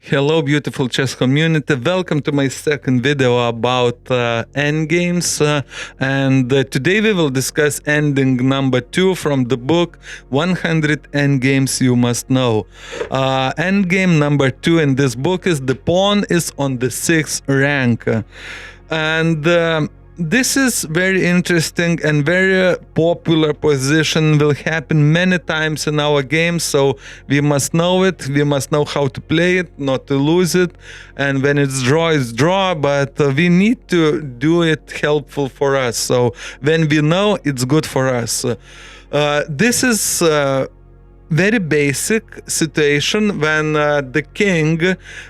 Hello, beautiful chess community. Welcome to my second video about endgames. Today we will discuss ending number 2 from the book 100 Endgames You Must Know. Endgame number 2 in this book is the pawn is on the 6th rank. This is very interesting and very popular position, will happen many times in our games, so we must know it, we must know how to play it, not to lose it, and when it's draw, but we need to do it helpful for us, so when we know, it's good for us. This is very basic situation when the king,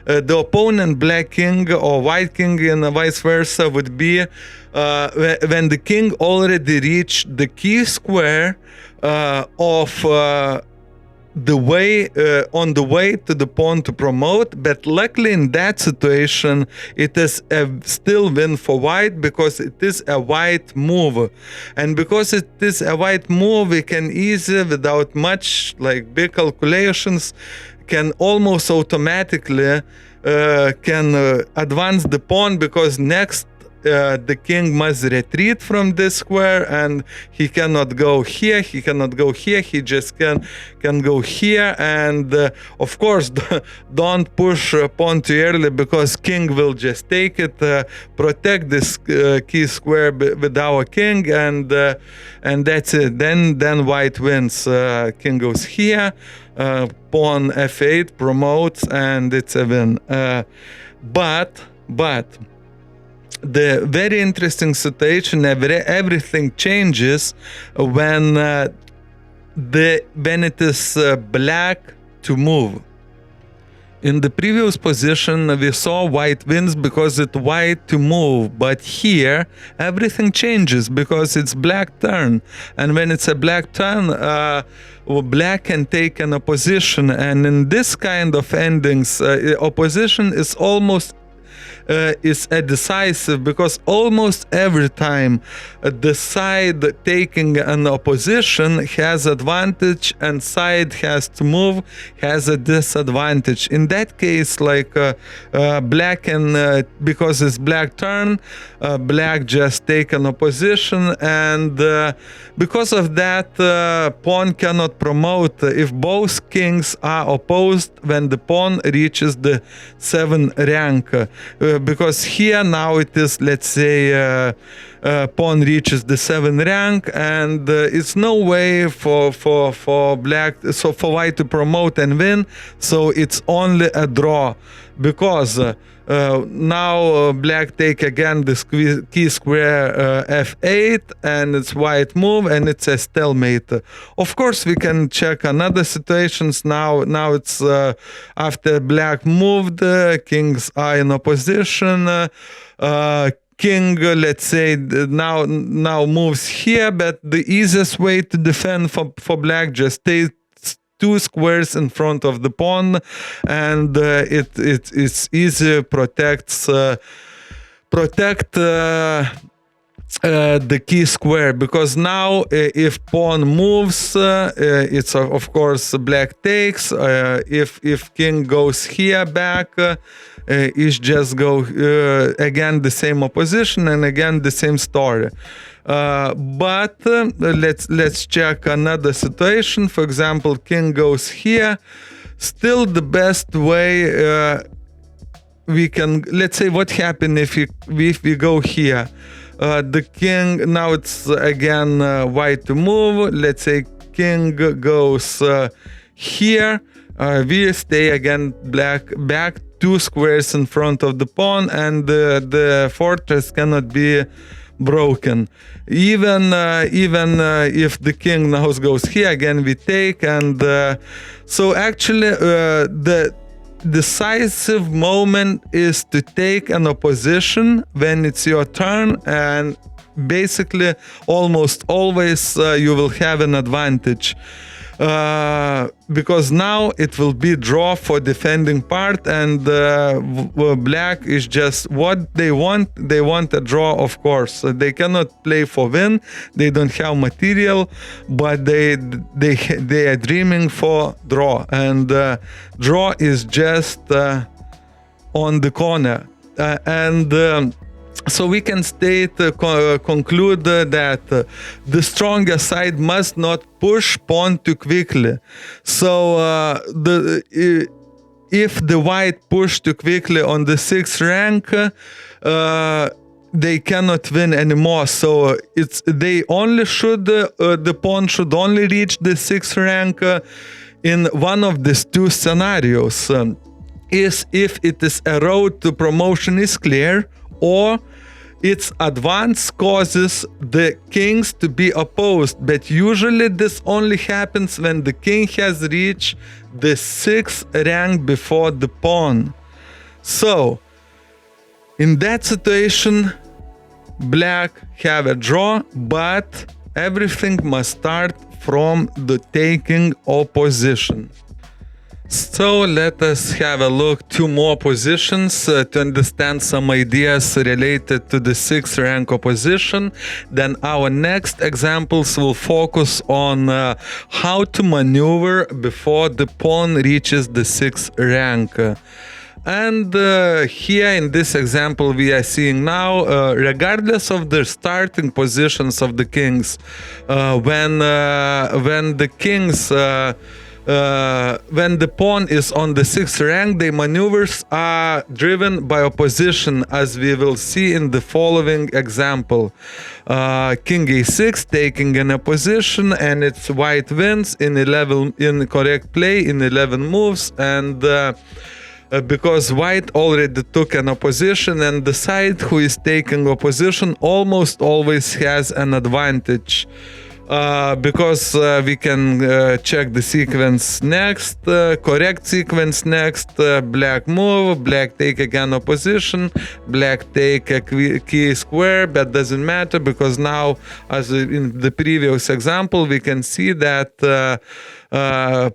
the opponent black king or white king and vice versa would be when the king already reached the key square of the way on the way to the pawn to promote, but luckily in that situation it is a still win for white because it is a white move, and because it is a white move we can easily, without much like big calculations, can almost automatically advance the pawn, because next the king must retreat from this square and he cannot go here, he cannot go here, he just can go here, and of course don't push pawn too early because king will just take it, protect this key square with our king, and that's it. Then white wins. King goes here, pawn f8 promotes, and it's a win. But the very interesting situation, everything changes when it is black to move. In the previous position we saw white wins because it's white to move, but here everything changes because it's black turn, and when it's a black turn black can take an opposition, and in this kind of endings opposition is almost is a decisive, because almost every time the side taking an opposition has advantage and side has to move has a disadvantage. In that case, like black and because it's black turn, black just take an opposition, and because of that pawn cannot promote if both kings are opposed when the pawn reaches the 7th rank. Because here now it is, let's say, pawn reaches the 7th rank, and it's no way for black, so for white to promote and win, so it's only a draw, because now black take again this key square f8, and it's white move, and it's a stalemate. Of course we can check another situations. Now it's after black moved, kings are in opposition, king, let's say, now moves here, but the easiest way to defend for black, just take 2 squares in front of the pawn, and it's easy, protect the key square, because now if pawn moves, it's of course black takes. If king goes here back, it's just go again the same opposition and again the same story. But let's check another situation. For example, king goes here. Still the best way we can, let's say, what happens if we go here. The king, now it's again white to move. Let's say king goes here. We stay again black back 2 squares in front of the pawn, and the fortress cannot be broken. Even if the king now goes here, again we take, and so actually the decisive moment is to take an opposition when it's your turn, and basically almost always you will have an advantage. Because now it will be draw for defending part, and black is just what they want. They want a draw, of course. They cannot play for win. They don't have material, but they are dreaming for draw, and draw is just on the corner. So we can conclude that the stronger side must not push pawn too quickly. So if the white push too quickly on the 6th rank, they cannot win anymore. So the pawn should only reach the 6th rank in one of these two scenarios. Is if it is a road to promotion is clear, or its advance causes the kings to be opposed. But usually this only happens when the king has reached the 6th rank before the pawn. So in that situation, black have a draw, but everything must start from the taking opposition. So let us have a look two more positions to understand some ideas related to the 6th rank opposition. Then our next examples will focus on how to maneuver before the pawn reaches the 6th rank. And here in this example we are seeing now, regardless of the starting positions of the kings, when the kings when the pawn is on the 6th rank, the maneuvers are driven by opposition, as we will see in the following example. King a6 taking an opposition, and it's white wins in correct play in 11 moves, and because white already took an opposition, and the side who is taking opposition almost always has an advantage. Because we can check the sequence next, correct sequence next, black move, black take again opposition, black take a key square, but doesn't matter because now, as in the previous example, we can see that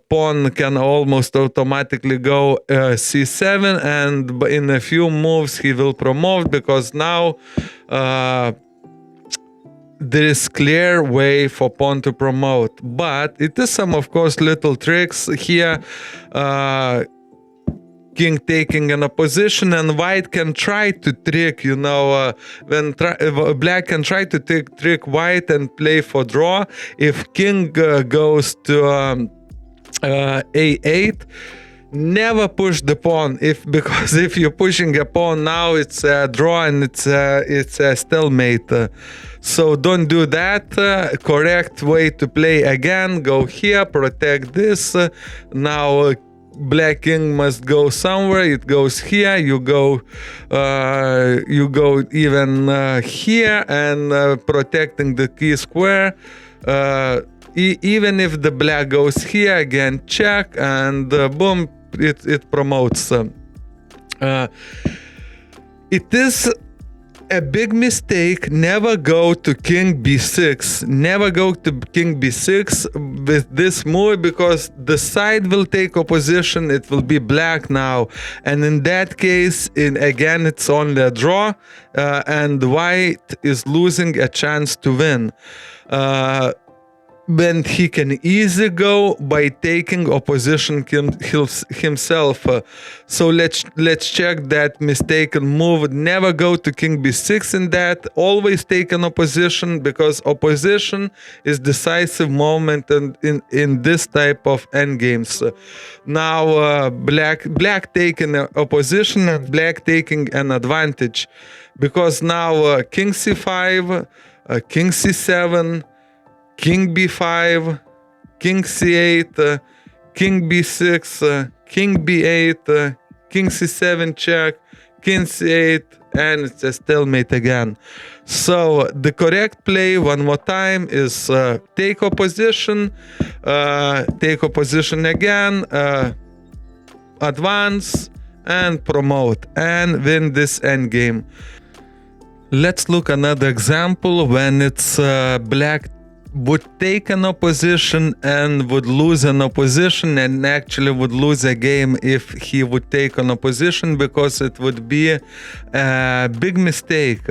pawn can almost automatically go c7, and in a few moves he will promote, because now there is clear way for pawn to promote. But it is some, of course, little tricks here. King taking an opposition, and white can try to trick, when black can try to trick white and play for draw. If king goes to a8, never push the pawn, because if you're pushing a pawn now, it's a draw and it's a stalemate. So don't do that. Correct way to play again, go here, protect this. Now black king must go somewhere. It goes here. You go even here, and protecting the key square. Even if the black goes here, again check, and boom, it promotes. It is a big mistake. Never go to king b6. Never go to king b6 with this move, because the side will take opposition. It will be black now, and in that case, again, it's only a draw, and white is losing a chance to win. When he can easily go by taking opposition himself. So let's check that mistaken move. Never go to king b6 in that. Always take an opposition, because opposition is decisive moment in this type of endgames. Now black taking an opposition and black taking an advantage, because now king c5, king c7, king b5, king c8, king b6, king b8, king c7 check, king c8, and it's a stalemate again. So the correct play, one more time, is take opposition again, advance, and promote, and win this endgame. Let's look another example when it's black would take an opposition and would lose an opposition, and actually would lose a game if he would take an opposition, because it would be a big mistake,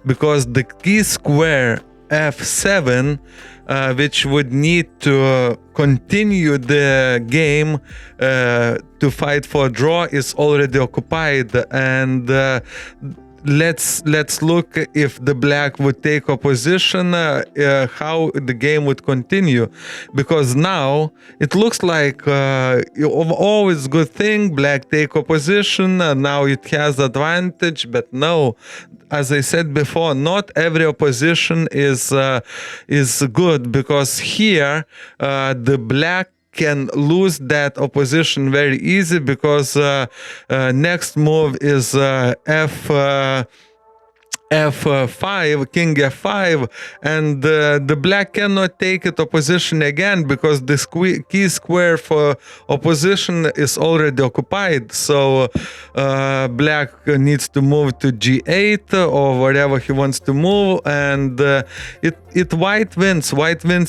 because the key square f7, which would need to continue the game to fight for a draw, is already occupied. And let's look if the black would take opposition, how the game would continue, because now it looks like always good thing, black take opposition, now it has advantage, but no, as I said before, not every opposition is good, because here the black can lose that opposition very easy, because next move is f5, king f5, and the black cannot take it opposition again, because the key square for opposition is already occupied. So black needs to move to g8 or wherever he wants to move, and it white wins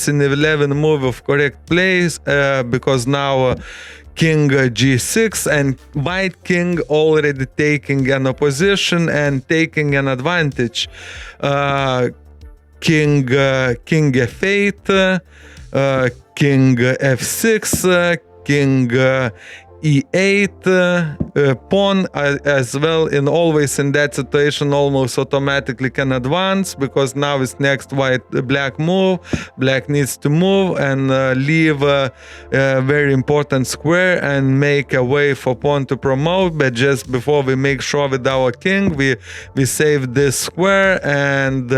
in 11 move of correct place, because now king g6 and white king already taking an opposition and taking an advantage. King f8, king f6, king e8, pawn as well, and always in that situation almost automatically can advance, because now it's next black move. Black needs to move and leave a very important square and make a way for pawn to promote. But just before we make sure with our king, we save this square, and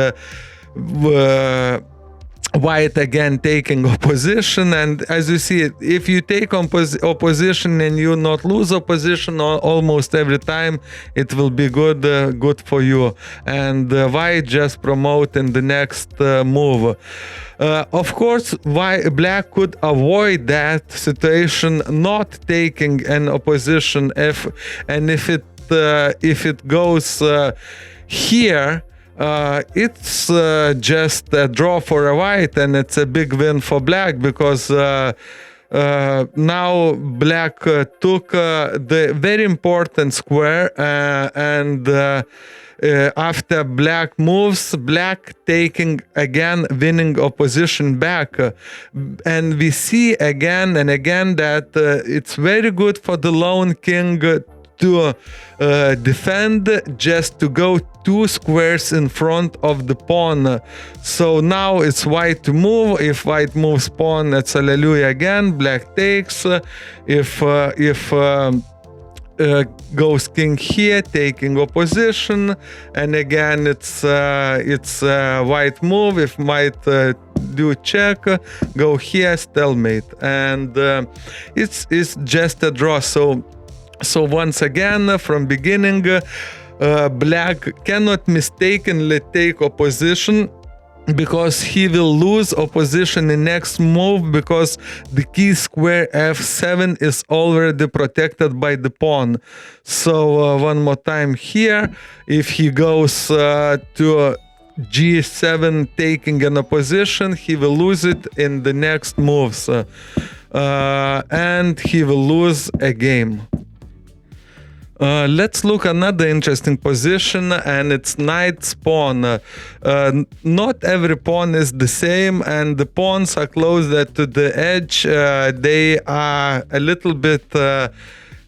white again taking opposition. And as you see, if you take opposition and you not lose opposition almost every time, it will be good for you. And white just promote in the next move. Of course, black could avoid that situation, not taking an opposition. If it goes here, it's just a draw for a white, and it's a big win for black, because now black took the very important square, and after black moves, black taking again, winning opposition back. And we see again and again that it's very good for the lone king to defend, just to go 2 squares in front of the pawn. So now it's white to move. If white moves pawn, it's hallelujah again. Black takes. If goes king here, taking opposition, and again it's white move. If white do check, go here, stalemate, and it's just a draw. So once again, from beginning, black cannot mistakenly take opposition, because he will lose opposition in next move, because the key square f7 is already protected by the pawn. So one more time here, if he goes to g7 taking an opposition, he will lose it in the next moves, and he will lose a game. Let's look another interesting position, and it's knight's pawn. Not every pawn is the same, and the pawns are closer to the edge. They are a little bit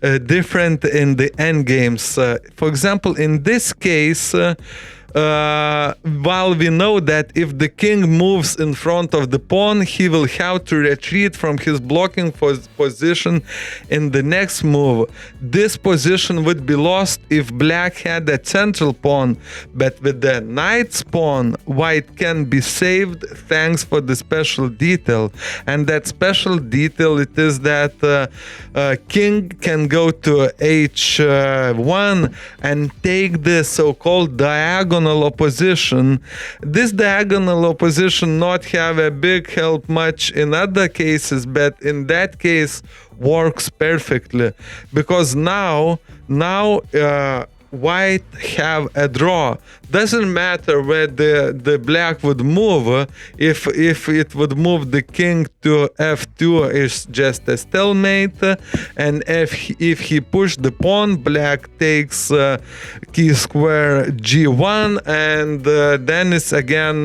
different in the endgames. For example, in this case, while we know that if the king moves in front of the pawn, he will have to retreat from his blocking position in the next move. This position would be lost if black had a central pawn, but with the knight's pawn, white can be saved thanks for the special detail. And that special detail, it is that king can go to h1 and take the so-called diagonal opposition. This diagonal opposition not have a big help much in other cases, but in that case works perfectly, because now white have a draw. Doesn't matter where the black would move. If it would move the king to f2, it's just a stalemate, and if he push the pawn, black takes key square g1, and then it's again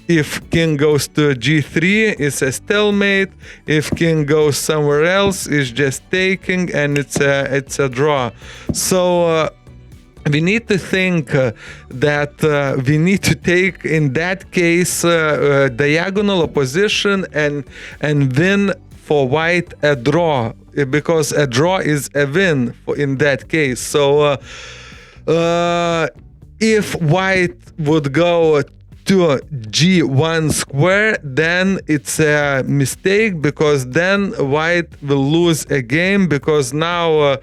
If king goes to g3, it's a stalemate. If king goes somewhere else, it's just taking, and it's a draw. So we need to think that we need to take, in that case, diagonal opposition and win for white a draw, because a draw is a win in that case. So if white would go to g1 square, then it's a mistake, because then white will lose a game, because now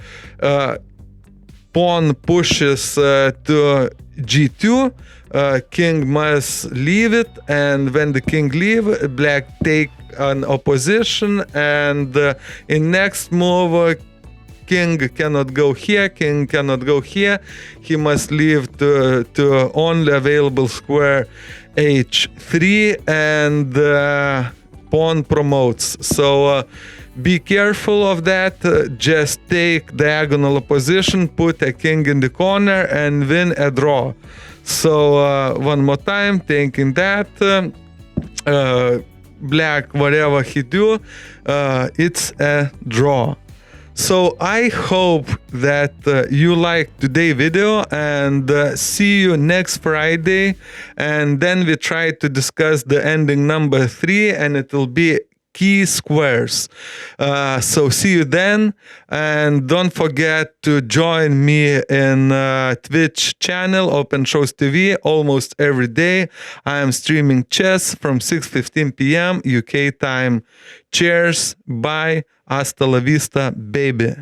pawn pushes to g2, king must leave it, and when the king leave, black take an opposition, and in next move king cannot go here, king cannot go here, he must leave to only available square h3, and pawn promotes. So be careful of that. Just take diagonal opposition, put a king in the corner, and win a draw. So one more time, thinking that black, whatever he do, it's a draw. So I hope that you liked today's video, and see you next Friday, and then we try to discuss the ending number 3, and it will be key squares. So see you then, and don't forget to join me in Twitch channel OPENSHOWSTV almost every day. I am streaming chess from 6:15 p.m. UK time. Cheers, bye, hasta la vista, baby.